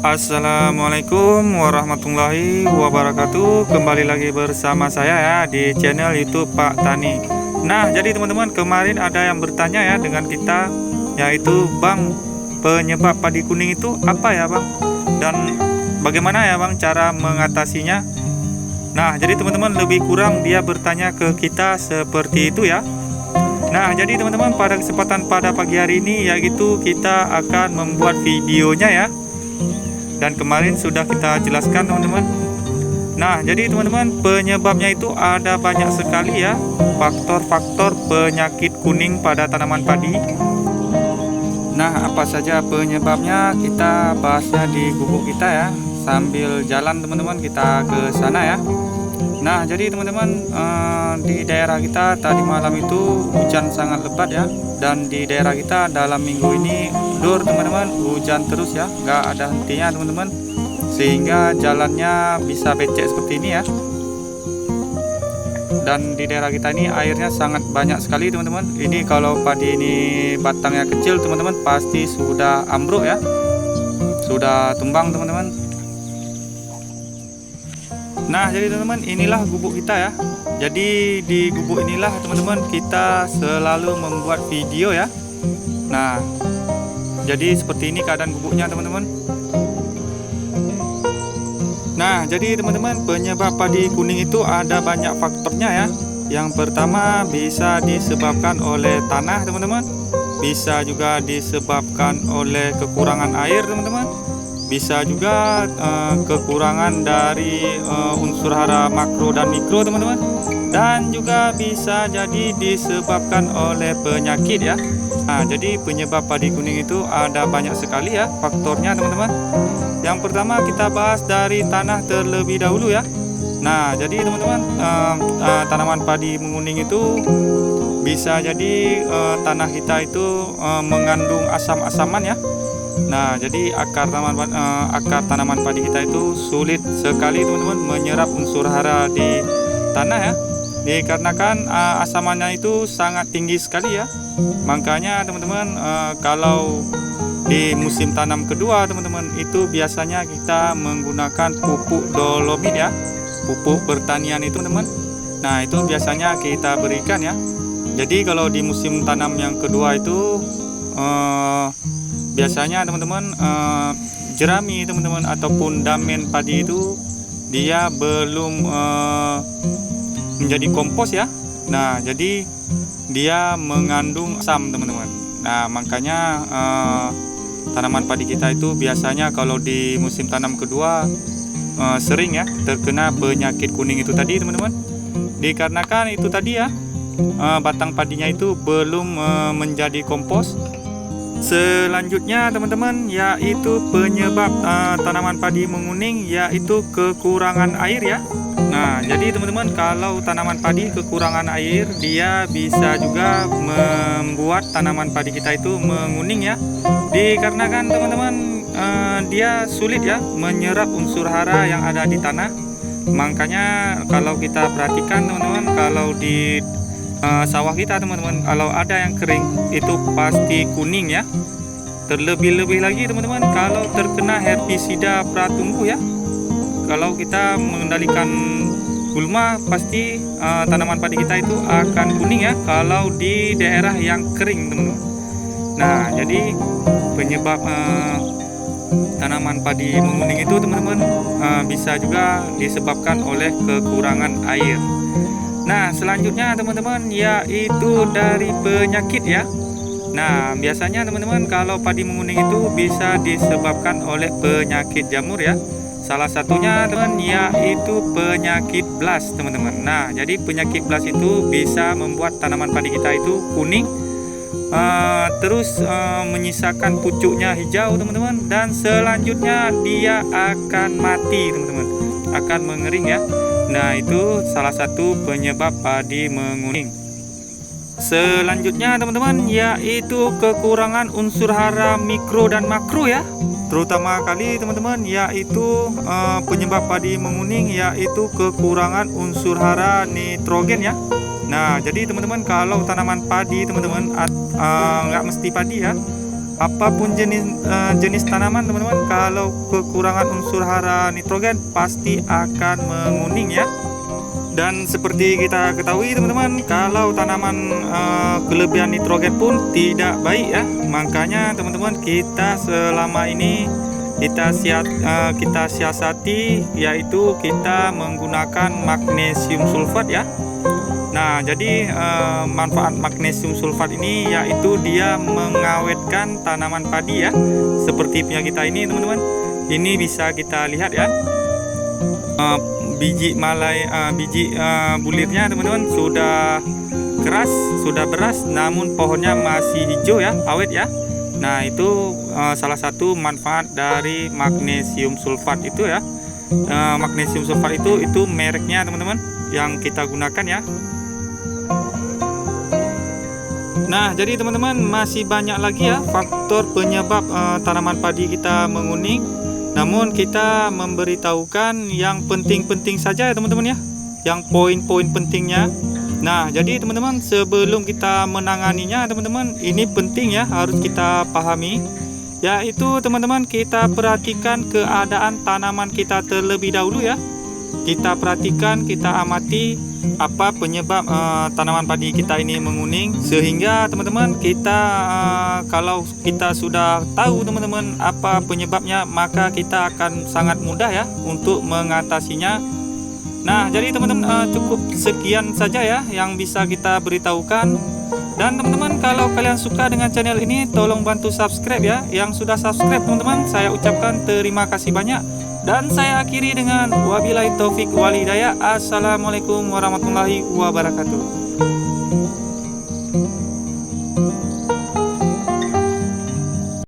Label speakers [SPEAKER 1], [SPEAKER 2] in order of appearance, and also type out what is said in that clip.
[SPEAKER 1] Assalamualaikum warahmatullahi wabarakatuh. Kembali lagi bersama saya ya di channel YouTube Pak Tani. Nah, jadi teman-teman, kemarin ada yang bertanya ya dengan kita, yaitu Bang, penyebab padi kuning itu apa ya Bang? Dan bagaimana ya Bang cara mengatasinya? Nah, jadi teman-teman, lebih kurang dia bertanya ke kita seperti itu ya. Nah, jadi teman-teman, pada kesempatan pada pagi hari ini yaitu kita akan membuat videonya ya. Dan kemarin sudah kita jelaskan teman-teman. Nah, jadi teman-teman, penyebabnya itu ada banyak sekali ya, faktor-faktor penyakit kuning pada tanaman padi. Nah, apa saja penyebabnya kita bahasnya di gubuk kita ya. Sambil jalan teman-teman, kita ke sana ya. Nah, jadi teman-teman, di daerah kita tadi malam itu hujan sangat lebat ya. Dan di daerah kita dalam minggu ini teman-teman, hujan terus ya, nggak ada hentinya teman-teman, sehingga jalannya bisa becek seperti ini ya. Dan di daerah kita ini airnya sangat banyak sekali teman-teman. Ini kalau padi ini batangnya kecil teman-teman, pasti sudah ambruk ya, sudah tumbang teman-teman. Nah, jadi teman-teman, inilah gubuk kita ya. Jadi di gubuk inilah teman-teman kita selalu membuat video ya. Nah, jadi seperti ini keadaan gubuknya teman-teman. Nah, jadi teman-teman, penyebab padi kuning itu ada banyak faktornya ya. Yang pertama bisa disebabkan oleh tanah teman-teman. Bisa juga disebabkan oleh kekurangan air teman-teman. Bisa juga kekurangan dari unsur hara makro dan mikro teman-teman. Dan juga bisa jadi disebabkan oleh penyakit ya. Nah, jadi penyebab padi kuning itu ada banyak sekali ya faktornya teman-teman. Yang pertama kita bahas dari tanah terlebih dahulu ya. Nah, jadi teman-teman, tanaman padi menguning itu bisa jadi tanah kita itu mengandung asam-asaman ya. Nah, jadi akar tanaman padi kita itu sulit sekali teman-teman menyerap unsur hara di tanah ya. Dikarenakan asamannya itu sangat tinggi sekali ya. Makanya teman-teman, kalau di musim tanam kedua teman-teman, itu biasanya kita menggunakan pupuk dolomit ya, pupuk pertanian itu teman-teman. Nah, itu biasanya kita berikan ya. Jadi kalau di musim tanam yang kedua itu biasanya teman-teman, jerami teman-teman ataupun damen padi itu dia belum menjadi kompos ya. Nah, jadi dia mengandung asam teman-teman. Nah, makanya tanaman padi kita itu biasanya kalau di musim tanam kedua sering ya terkena penyakit kuning itu tadi teman-teman. Dikarenakan itu tadi ya, batang padinya itu belum menjadi kompos. Selanjutnya teman-teman, yaitu penyebab tanaman padi menguning yaitu kekurangan air ya. Nah, jadi teman-teman, kalau tanaman padi kekurangan air, dia bisa juga membuat tanaman padi kita itu menguning ya. Dikarenakan teman-teman, dia sulit ya menyerap unsur hara yang ada di tanah. Makanya kalau kita perhatikan teman-teman, kalau di sawah kita teman-teman, kalau ada yang kering itu pasti kuning ya. Terlebih-lebih lagi teman-teman, kalau terkena herpisida pratumbuh ya. Kalau kita mengendalikan gulma, pasti tanaman padi kita itu akan kuning ya kalau di daerah yang kering teman-teman. Nah, jadi penyebab tanaman padi menguning itu teman-teman bisa juga disebabkan oleh kekurangan air. Nah, selanjutnya teman-teman, yaitu dari penyakit ya. Nah, biasanya teman-teman, kalau padi menguning itu bisa disebabkan oleh penyakit jamur ya. Salah satunya teman yaitu penyakit blast teman-teman. Nah, jadi penyakit blast itu bisa membuat tanaman padi kita itu kuning, terus menyisakan pucuknya hijau teman-teman, dan selanjutnya dia akan mati teman-teman, akan mengering ya. Nah, itu salah satu penyebab padi menguning. Selanjutnya teman-teman yaitu kekurangan unsur hara mikro dan makro ya. Terutama kali teman-teman yaitu penyebab padi menguning yaitu kekurangan unsur hara nitrogen ya. Nah, jadi teman-teman kalau tanaman padi teman-teman nggak mesti padi ya, apapun jenis tanaman teman-teman, kalau kekurangan unsur hara nitrogen pasti akan menguning ya. Dan seperti kita ketahui teman-teman, kalau tanaman kelebihan nitrogen pun tidak baik ya. Makanya teman-teman kita selama ini kita siasati yaitu kita menggunakan magnesium sulfat ya. Nah, jadi manfaat magnesium sulfat ini yaitu dia mengawetkan tanaman padi ya. Seperti punya kita ini teman-teman. Ini bisa kita lihat ya. Biji bulirnya teman-teman sudah keras, sudah beras, namun pohonnya masih hijau ya, awet ya. Nah, itu salah satu manfaat dari magnesium sulfat itu ya. Magnesium sulfat itu mereknya teman-teman yang kita gunakan ya. Nah, jadi teman-teman masih banyak lagi ya faktor penyebab tanaman padi kita menguning. Namun kita memberitahukan yang penting-penting saja ya teman-teman ya, yang poin-poin pentingnya. Nah, jadi teman-teman sebelum kita menanganinya teman-teman, ini penting ya, harus kita pahami, yaitu teman-teman kita perhatikan keadaan tanaman kita terlebih dahulu ya. Kita perhatikan, kita amati apa penyebab tanaman padi kita ini menguning, sehingga teman-teman kita kalau kita sudah tahu teman-teman apa penyebabnya, maka kita akan sangat mudah ya untuk mengatasinya. Nah, jadi teman-teman cukup sekian saja ya yang bisa kita beritahukan. Dan teman-teman kalau kalian suka dengan channel ini, tolong bantu subscribe ya. Yang sudah subscribe teman-teman, saya ucapkan terima kasih banyak. Dan saya akhiri dengan wabillahi taufik wal hidayah. Assalamualaikum warahmatullahi wabarakatuh.